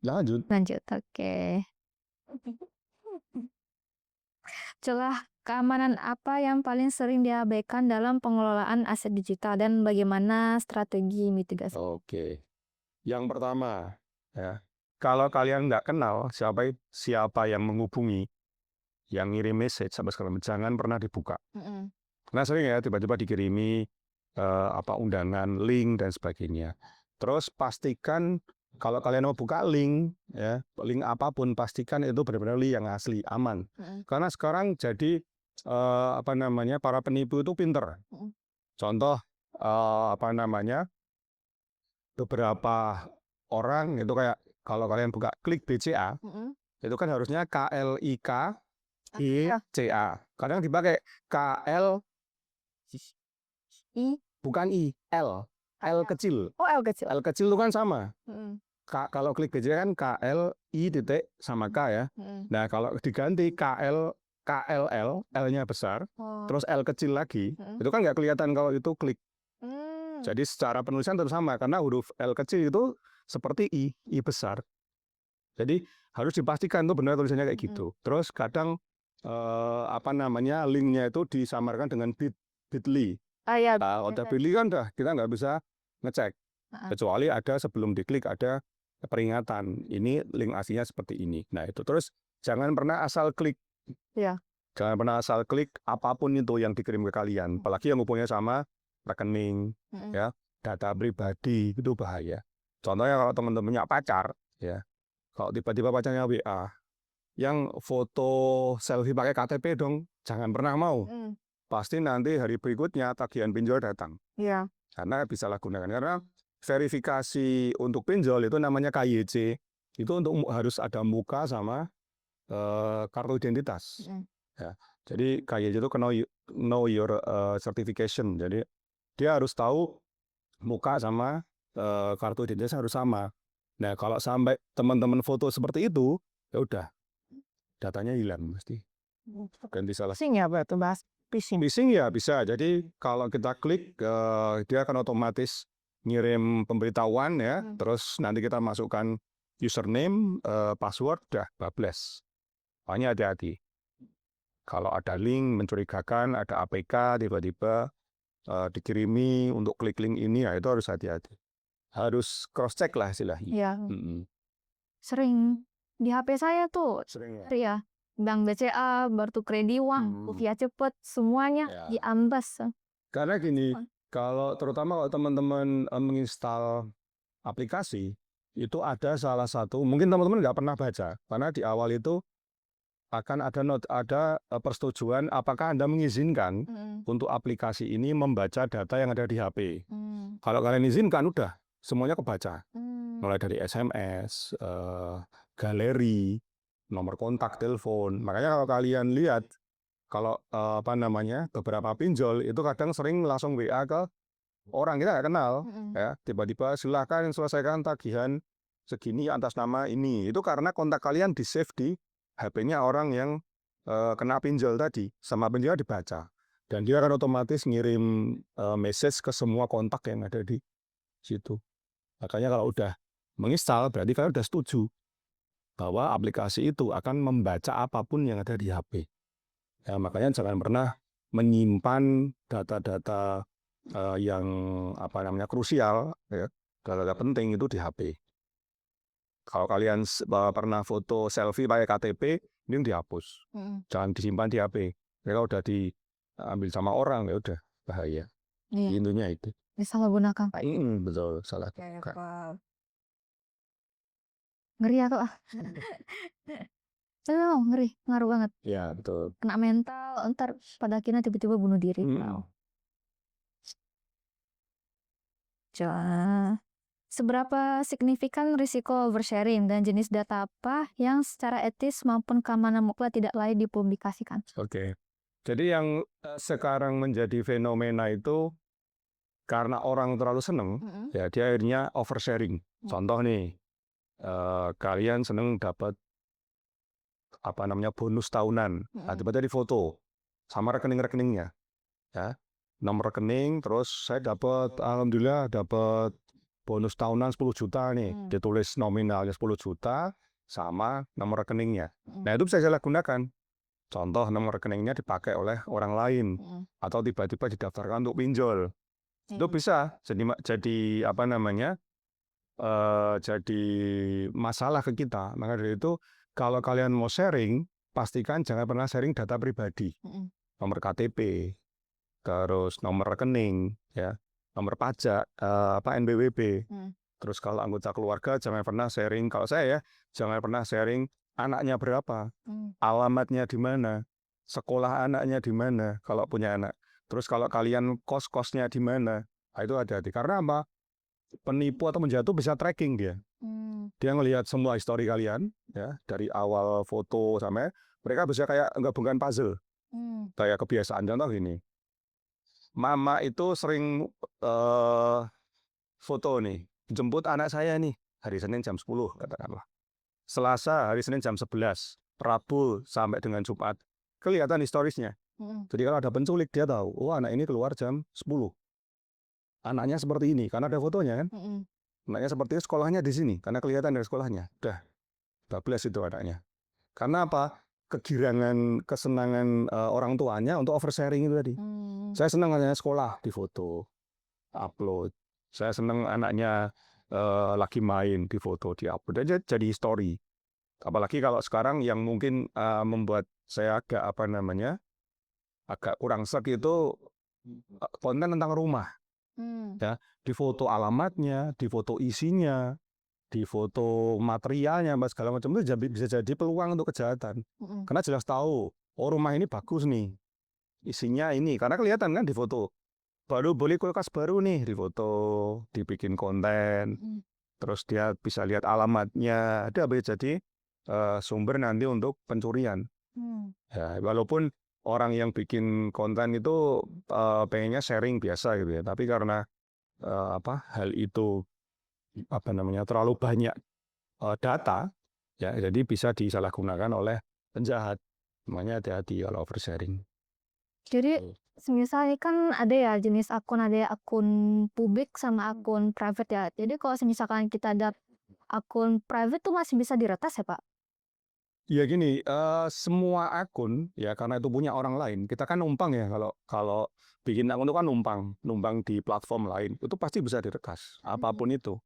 Lanjut. Lanjut, oke. Celah keamanan apa yang paling sering diabaikan dalam pengelolaan aset digital dan bagaimana strategi mitigasi? Oke. Yang pertama, ya, kalau kalian nggak kenal siapa yang menghubungi, yang ngirim message sampai sekarang, jangan pernah dibuka. Mm-mm. Karena sering ya tiba-tiba dikirimi undangan, link dan sebagainya. Terus pastikan kalau kalian mau buka link, ya, link apapun pastikan itu benar-benar link yang asli, aman. Mm-mm. Karena sekarang jadi para penipu itu pinter. Mm-mm. Contoh beberapa orang itu kayak kalau kalian buka klik BCA, Mm-mm. itu kan harusnya Ah, KLIKICA. Kadang dipakai KL, I, bukan I, L. L L. kecil. Oh, L kecil. L kecil itu kan sama. Mm-mm. Kalau klik BCA kan KLI titik sama K ya. Mm-mm. Nah, kalau diganti KLL, L-nya besar, Oh. terus L kecil lagi, Mm-mm. itu kan nggak kelihatan kalau itu klik. Mm. Jadi secara penulisan tetap sama karena huruf L kecil itu seperti I besar. Jadi harus dipastikan itu benar tulisannya kayak Mm-mm. gitu. Terus kadang linknya itu disamarkan dengan bit.ly. Ah ya, Nah, kalau udah biasa. bit.ly kan kita nggak bisa ngecek. Ah, Kecuali ada sebelum diklik ada peringatan. Ini link aslinya seperti ini. Nah itu terus jangan pernah asal klik. ya. Jangan pernah asal klik apapun itu yang dikirim ke kalian. Apalagi yang hubungannya sama rekening, Mm-mm. ya, data pribadi itu bahaya. Contohnya kalau teman-temannya pacar, ya, kalau tiba-tiba pacarnya WA, yang foto selfie pakai KTP dong, jangan pernah mau. Mm. Pasti nanti hari berikutnya tagihan pinjol datang. Ya. Karena bisa gunakan. Karena verifikasi untuk pinjol itu namanya KYC. Itu harus ada muka sama kartu identitas. Mm-mm. Ya. Jadi KYC itu know your certification. Jadi dia harus tahu muka sama kartu identitas harus sama. Nah, kalau sampai teman-teman foto seperti itu, ya udah datanya hilang mesti. Ganti salah. Pusing ya, Mbak, tuh bahas phishing. Phishing ya bisa. Jadi kalau kita klik, dia akan otomatis ngirim pemberitahuan ya. Terus nanti kita masukkan username, password, dah bablas. Makanya hati-hati. Kalau ada link mencurigakan, ada APK tiba-tiba dikirimi untuk klik link ini, ya itu harus hati-hati. Harus cross check lah istilahnya. Ya, sering di HP saya tuh Sering ya. ya bank BCA, kartu kredit, wah, rupiah cepet, semuanya Ya. diambas. Karena gini, terutama kalau teman-teman menginstal aplikasi, itu ada salah satu, mungkin teman-teman nggak pernah baca, karena di awal itu akan ada persetujuan apakah Anda mengizinkan untuk aplikasi ini membaca data yang ada di HP. Kalau kalian izinkan, udah semuanya kebaca. Mulai dari SMS, galeri, nomor kontak, telepon. Makanya kalau kalian lihat, kalau beberapa pinjol itu kadang sering langsung WA ke orang kita nggak kenal, ya, tiba-tiba silakan selesaikan tagihan segini atas nama ini. Itu karena kontak kalian di save di HP-nya orang yang kena pinjol tadi, sama pinjol dibaca, dan dia akan otomatis ngirim message ke semua kontak yang ada di situ. Makanya kalau udah menginstal berarti kalian udah setuju bahwa aplikasi itu akan membaca apapun yang ada di HP. Ya, makanya jangan pernah menyimpan data-data yang krusial, ya, data-data penting itu di HP. Kalau kalian pernah foto selfie pakai KTP, ini dihapus. Jangan disimpan di HP. Kalau udah diambil sama orang, ya udah bahaya. Iya, Intinya itu. disalahgunakan, Pak. Betul, salah. Ngeri ya tuh. Ngeri, ngaruh banget. Ya, betul. Kena mental, ntar pada akhirnya tiba-tiba bunuh diri. Seberapa signifikan risiko oversharing dan jenis data apa yang secara etis maupun keamanan mutlak tidak layak dipublikasikan? Oke. Jadi yang sekarang menjadi fenomena itu karena orang terlalu seneng, ya dia akhirnya oversharing. Contoh nih, kalian seneng dapat bonus tahunan, tiba-tiba di foto sama rekening-rekeningnya, ya, nomor rekening, terus saya dapat, alhamdulillah dapat bonus tahunan 10 juta nih, Hmm. ditulis nominalnya 10 juta sama nomor rekeningnya. Hmm. Nah, itu bisa saya gunakan. Contoh nomor rekeningnya dipakai oleh orang lain Hmm. atau tiba-tiba didaftarkan untuk pinjol. Itu Hmm. bisa jadi apa namanya? Jadi masalah ke kita. Maka dari itu kalau kalian mau sharing, pastikan jangan pernah sharing data pribadi. Hmm. Nomor KTP, terus nomor rekening, ya, nomor pajak, NPWP. Hmm. Terus kalau anggota keluarga jangan pernah sharing, kalau saya ya, jangan pernah sharing anaknya berapa, Hmm. alamatnya di mana, sekolah anaknya di mana kalau punya anak. Terus kalau kalian kos-kosnya di mana, itu hati-hati. Karena apa? Penipu atau penjatuh bisa tracking dia. Hmm. Dia ngelihat semua histori kalian, ya, dari awal foto sampai mereka bisa kayak gabungkan puzzle. Hmm. Kayak kebiasaan contoh gini. Mama itu sering foto nih, jemput anak saya nih hari Senin jam 10 katakanlah. Selasa hari Senin jam 11, Rabu sampai dengan Jumat. Kelihatan historisnya. Hmm. Jadi kalau ada penculik dia tahu, oh anak ini keluar jam 10. Anaknya seperti ini karena ada fotonya kan. Hmm. Anaknya seperti itu, sekolahnya di sini karena kelihatan dari sekolahnya. Udah, bablas itu anaknya. Karena apa? Kegirangan, kesenangan orang tuanya untuk oversharing itu tadi. Hmm. Saya senang anaknya sekolah di foto, upload. Saya senang anaknya lagi main di foto, di upload aja jadi story. Apalagi kalau sekarang yang mungkin membuat saya agak apa namanya, agak kurang sek itu konten tentang rumah. Hmm. Ya, di foto alamatnya, di foto isinya, di foto materialnya, segala macam itu bisa jadi peluang untuk kejahatan. Hmm. Karena jelas tahu, oh rumah ini bagus nih, isinya ini, karena kelihatan kan di foto. Baru beli kulkas baru nih di foto, dibikin konten, Hmm. terus dia bisa lihat alamatnya, ada bisa jadi sumber nanti untuk pencurian. Hmm. Ya, walaupun orang yang bikin konten itu pengennya sharing biasa gitu ya, tapi karena hal itu apa namanya terlalu banyak data, ya, jadi bisa disalahgunakan oleh penjahat. Makanya hati-hati kalau oversharing. Jadi semisal ini kan ada ya jenis akun, ada akun publik sama akun private ya. Jadi kalau misalkan kita ada akun private tuh masih bisa diretas ya Pak? Ya gini, semua akun ya karena itu punya orang lain. Kita kan numpang ya kalau kalau bikin akun itu kan numpang di platform lain. Itu pasti bisa diretas apapun itu.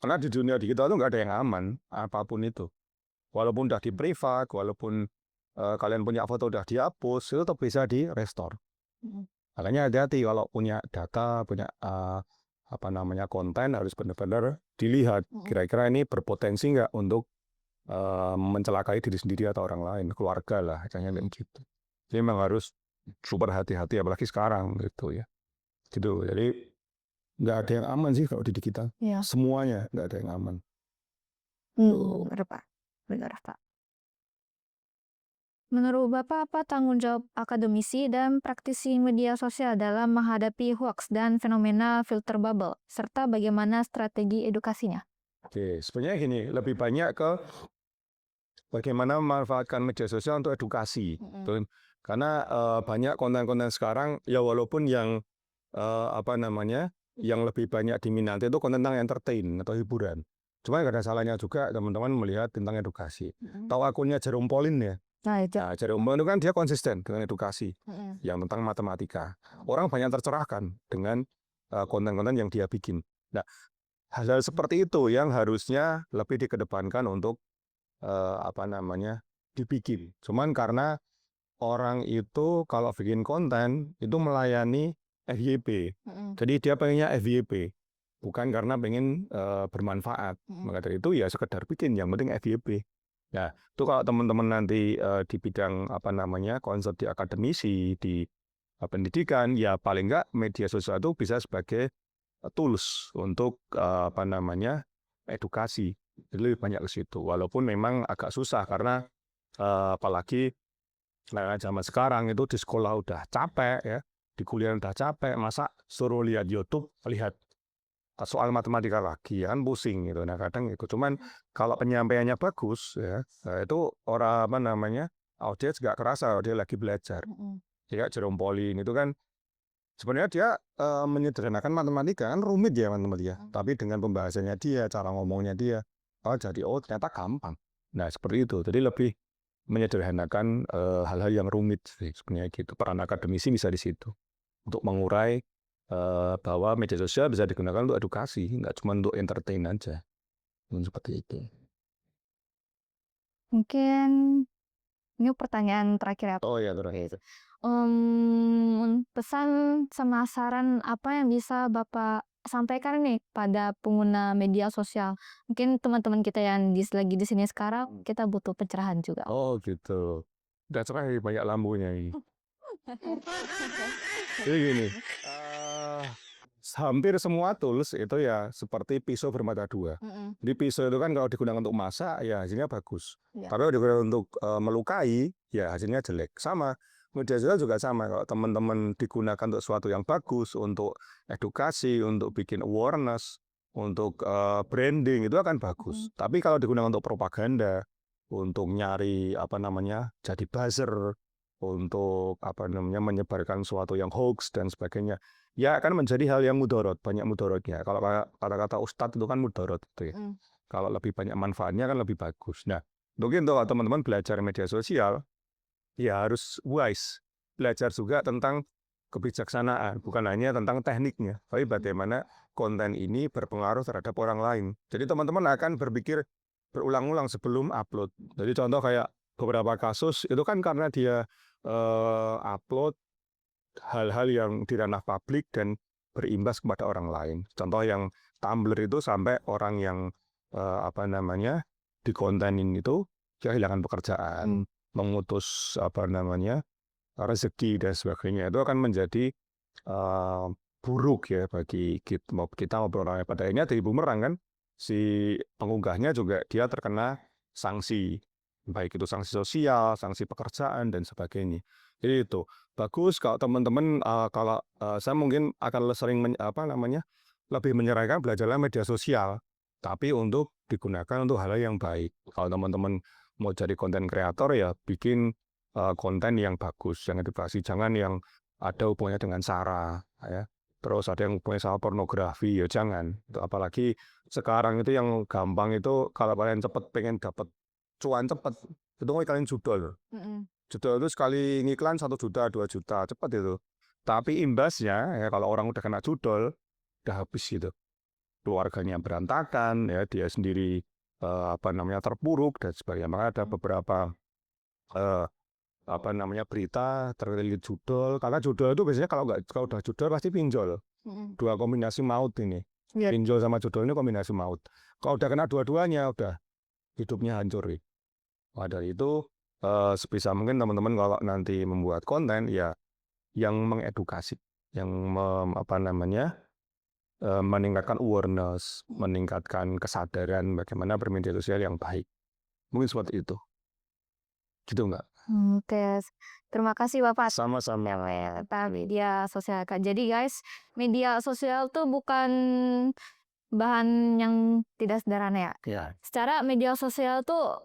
Karena di dunia digital itu nggak ada yang aman apapun itu. Walaupun udah di privat, walaupun kalian punya foto udah dihapus, itu tetap bisa di restore. Hmm. Makanya hati-hati kalau punya data, punya apa namanya konten harus benar-benar dilihat. Hmm. Kira-kira ini berpotensi nggak untuk mencelakai diri sendiri atau orang lain, keluarga lah, jangan gitu. Jadi memang harus super hati-hati, apalagi sekarang gitu ya. Gitu. Jadi nggak ada yang aman sih kalau di digital. Iya. Semuanya nggak ada yang aman. Benar Pak. Benar Pak. Menurut Bapak, apa tanggung jawab akademisi dan praktisi media sosial dalam menghadapi hoax dan fenomena filter bubble, serta bagaimana strategi edukasinya? Oke, sebenarnya gini, lebih banyak ke bagaimana memanfaatkan media sosial untuk edukasi. Hmm. Karena banyak konten-konten sekarang, ya walaupun yang apa namanya, yang lebih banyak diminati itu konten tentang entertain atau hiburan. Cuma nggak ada salahnya juga teman-teman melihat tentang edukasi. Hmm. Tahu akunnya Jerome Pauline ya? Nah itu. Nah, Jerome Pauline itu kan dia konsisten dengan edukasi Hmm. yang tentang matematika. Orang banyak tercerahkan dengan konten-konten yang dia bikin. Nah, hal-hal seperti itu yang harusnya lebih dikedepankan untuk apa namanya dibikin. Cuman karena orang itu kalau bikin konten itu melayani FYP. Hmm. Jadi dia pengennya FYP, bukan karena pengen bermanfaat. Hmm. Maka dari itu ya sekedar bikin, yang penting FYP. Nah, itu kalau teman-teman nanti di bidang apa namanya konsep di akademisi, di pendidikan, ya paling enggak media sosial itu bisa sebagai tools untuk apa namanya edukasi. Jadi lebih banyak ke situ. Walaupun memang agak susah karena apalagi zaman sekarang itu di sekolah udah capek ya, di kuliah udah capek, masa suruh lihat YouTube, lihat soal matematika lagi kan pusing gitu. Nah kadang itu cuman kalau penyampaiannya bagus ya, itu orang apa namanya audiens nggak kerasa dia lagi belajar. Hmm. Ya Jerome Pauline itu kan Sebenarnya dia menyederhanakan matematika kan rumit ya matematika, tapi dengan pembahasannya dia, cara ngomongnya dia, jadi ternyata gampang. Nah seperti itu, jadi lebih menyederhanakan hal-hal yang rumit sih sebenarnya gitu. Peran akademisi bisa di situ untuk mengurai bahwa media sosial bisa digunakan untuk edukasi, nggak cuma untuk entertain aja. Seperti itu. Mungkin ini pertanyaan terakhir ya. Oh ya terakhir. Pesan sama saran apa yang bisa Bapak sampaikan nih pada pengguna media sosial? Mungkin teman-teman kita yang lagi di sini sekarang, kita butuh pencerahan juga. Oh gitu. Udah cerah ya, banyak lampunya ini. Jadi gini, hampir semua tools itu ya seperti pisau bermata dua. Jadi pisau itu kan kalau digunakan untuk masak ya hasilnya bagus. Ya. Tapi kalau digunakan untuk melukai ya hasilnya jelek. Sama media sosial juga sama. Kalau teman-teman digunakan untuk sesuatu yang bagus, untuk edukasi, untuk bikin awareness, untuk branding itu akan bagus. Tapi kalau digunakan untuk propaganda, untuk nyari jadi buzzer, untuk menyebarkan sesuatu yang hoax dan sebagainya, ya akan menjadi hal yang mudorot, banyak mudorotnya. Kalau kata-kata ustadz itu kan mudorot gitu ya. Kalau lebih banyak manfaatnya kan lebih bagus. Nah, mungkin kalau teman-teman belajar media sosial, ya harus wise. Belajar juga tentang kebijaksanaan, bukan hanya tentang tekniknya, tapi bagaimana konten ini berpengaruh terhadap orang lain. Jadi teman-teman akan berpikir berulang-ulang sebelum upload. Jadi contoh kayak beberapa kasus itu kan karena dia upload hal-hal yang di ranah publik dan berimbas kepada orang lain. Contoh yang Tumblr itu sampai orang yang dikontenin itu kehilangan pekerjaan, memutus rezeki dan sebagainya. Itu akan menjadi buruk ya bagi kita maupun orang lain. Pada akhirnya dari bumerang kan, si pengunggahnya juga dia terkena sanksi, baik itu sanksi sosial, sanksi pekerjaan dan sebagainya. Jadi itu bagus kalau teman-teman kalau saya mungkin akan sering lebih menyarankan belajarlah media sosial, tapi untuk digunakan untuk hal yang baik. Kalau teman-teman mau jadi konten kreator ya bikin konten yang bagus, yang edukasi, jangan yang ada hubungannya dengan sara, ya. Terus ada yang hubungannya sama pornografi, ya jangan. Apalagi sekarang itu yang gampang itu kalau kalian pengen dapat cuan cepat, itu kalian judol. Judol itu sekali ngiklan 1 juta, 2 juta, cepat itu. Tapi imbasnya ya kalau orang udah kena judol, udah habis gitu. Keluarganya berantakan, ya dia sendiri terpuruk dan sebagainya. Maka ada beberapa berita terkait judol, karena judol itu biasanya kalau udah judol pasti pinjol. Dua kombinasi maut ini. Pinjol sama judol ini kombinasi maut. Kalau udah kena dua-duanya udah hidupnya hancur. Nah, dari itu sebisa mungkin teman-teman kalau nanti membuat konten ya yang mengedukasi, yang meningkatkan awareness, meningkatkan kesadaran bagaimana bermedia sosial yang baik. Mungkin seperti itu. Gitu enggak? Oke, terima kasih Bapak Sama-sama. tentang media sosial, Kak. Jadi guys, media sosial tuh bukan bahan yang tidak sederhana ya. Ya. Secara media sosial tuh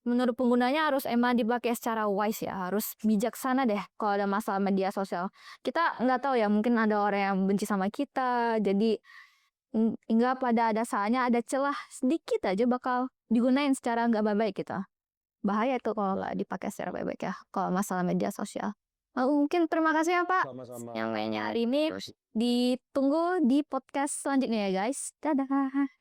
menurut penggunanya harus emang dipakai secara wise ya, harus bijaksana deh kalau ada masalah media sosial. Kita nggak tahu ya, mungkin ada orang yang benci sama kita, jadi hingga pada dasarnya ada celah sedikit aja bakal digunain secara nggak baik gitu. Bahaya tuh kalau nggak dipakai secara baik-baik ya, kalau masalah media sosial. Mungkin terima kasih ya Pak Sama-sama. yang lainnya hari ini. Ditunggu di podcast selanjutnya ya guys. Dadah.